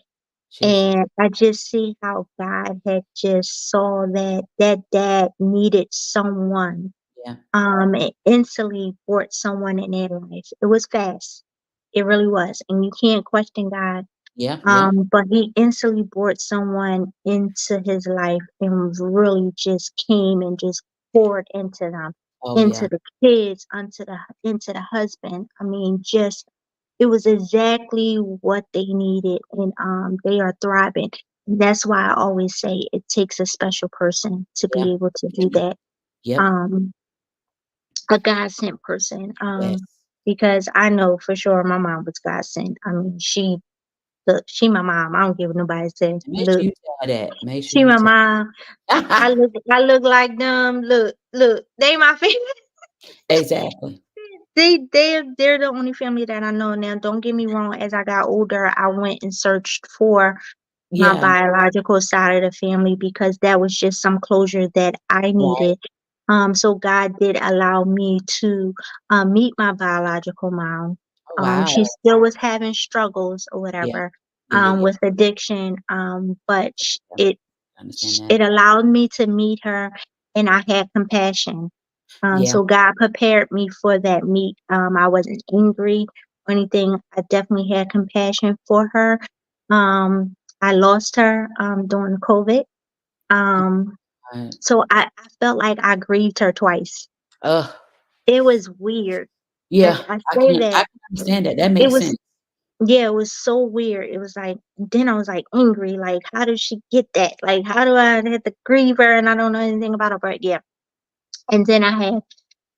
Jesus. and I just see how God had just saw that dad needed someone, Yeah. and instantly brought someone in their life. It was fast. It really was, and you can't question God. Yeah, yeah. But he instantly brought someone into his life and really just came and just poured into them, Oh, yeah. into the kids, into the husband. I mean, just it was exactly what they needed, and they are thriving. And that's why I always say it takes a special person to Yeah. be able to do Yeah. that. Yep. Um, a God sent person. Yes. Because I know for sure my mom was God sent. I mean, she my mom. I don't care what nobody say. Make sure Look, you tell that. Make sure she you my tell mom. I look like them. Look. They my family. Exactly. They're the only family that I know now. Don't get me wrong. As I got older, I went and searched for my Yeah. biological side of the family because that was just some closure that I Right. needed. So God did allow me to meet my biological mom. Oh, wow. She still was having struggles or Yeah. whatever Yeah, yeah, yeah. with addiction, but Yeah. it I understand that. it allowed me to meet her, and I had compassion. Yeah. So God prepared me for that meet. I wasn't angry or anything. I definitely had compassion for her. I lost her during COVID. Um, Right. so I felt like I grieved her twice. Ugh. It was weird. Yeah. I say I that can understand that. That it makes was sense. yeah, it was so weird. It was like then I was like angry. Like how did she get that? Like how do I have to grieve her and I don't know anything about her? But yeah, and then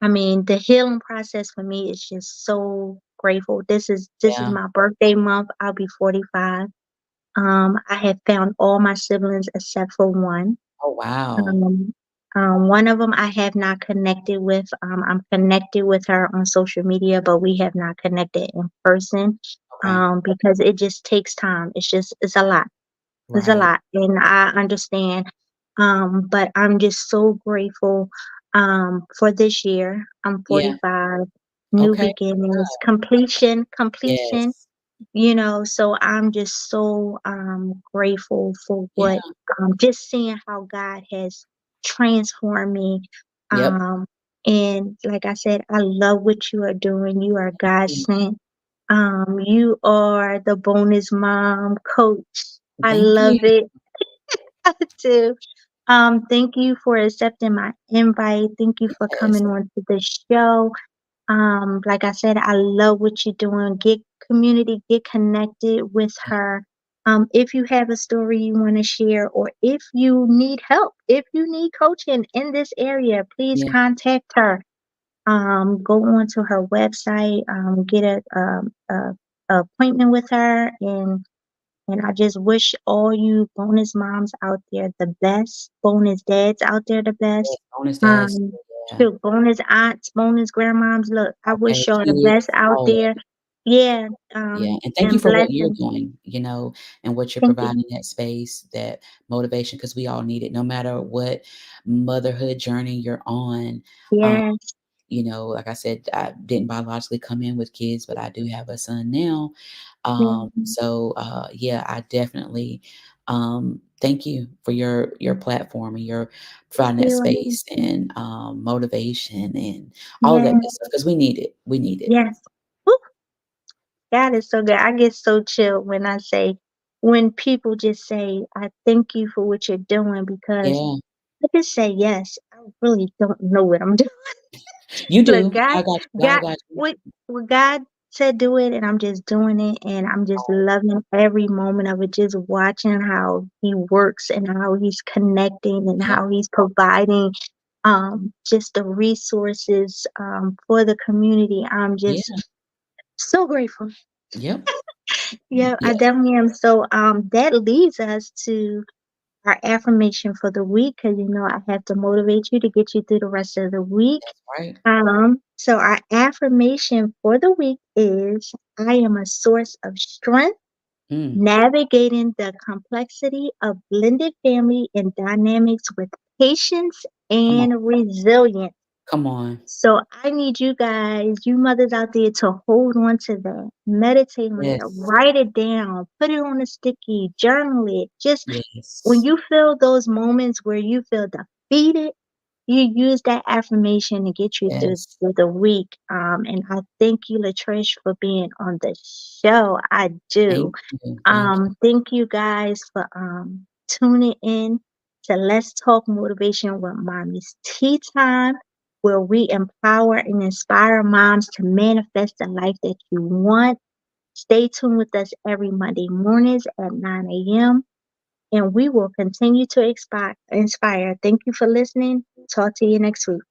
I mean, the healing process for me is just so grateful. This is Yeah. my birthday month. I'll be 45. I have found all my siblings except for one. Oh, wow. Um, one of them I have not connected with. I'm connected with her on social media, but we have not connected in person. Okay. Because it just takes time. It's a lot. It's a Right. lot, and I understand. But I'm just so grateful for this year. I'm Yeah. 45, new Okay. beginnings, completion, Yes. so I'm just so grateful for Yeah. what just seeing how God has transformed me. Yep. Um, and like I said, I love what you are doing. You are God Mm. sent. You are the bonus mom coach. I Thank love you. it. I do. Thank you for accepting my invite. Thank you for Yes. coming on to the show. Like I said, I love what you're doing. Get community, get connected with her. If you have a story you want to share, or if you need help, if you need coaching in this area, please Yeah. contact her. Go onto her website, get a appointment with her, and I just wish all you bonus moms out there the best, bonus dads out there the Yes. best. Bonus dads. Um, Yeah. shoot, bonus aunts, bonus grandmoms. Look, I Okay. wish y'all the Kids. best out All of there. it. Yeah, Yeah, and thank you and for what you're blessings. doing, and what you're Thank you. providing that space, that motivation, because we all need it no matter what motherhood journey you're on. Um, Yes, like I said, I didn't biologically come in with kids, but I do have a son now. yeah, Yeah, I definitely thank you for your platform and your providing that you're space welcome. and motivation and all of that Yeah, good stuff because we need it. We need it. yes. Woo, God is so good. I get so chilled when people just say, I thank you for what you're doing because Yeah, I just say yes. I really don't know what I'm doing. you Look, do. God got you. God God, got you. what God said do it, and I'm just doing it, and I'm just loving every moment of it, just watching how He works and how He's connecting and Yep. how He's providing just the resources for the community. I'm just Yeah. so grateful. Yep. Yeah, I Yes. definitely am. So that leads us to our affirmation for the week because I have to motivate you to get you through the rest of the week. That's right. So our affirmation for the week is I am a source of strength, Mm. navigating the complexity of blended family and dynamics with patience Come on. and resilience. Come on. So I need you guys, you mothers out there, to hold on to that. Meditate on it. Yes. Write it down. Put it on a sticky. Journal it. Just when Yes. you feel those moments where you feel defeated, you use that affirmation to get you Yes. through the week. And I thank you, Latrish, for being on the show. I do. Thank you. Thank you. Thank you guys for tuning in to Let's Talk Motivation with Mommy's Tea Time, where we empower and inspire moms to manifest the life that you want. Stay tuned with us every Monday mornings at 9 a.m. and we will continue to inspire. Thank you for listening. Talk to you next week.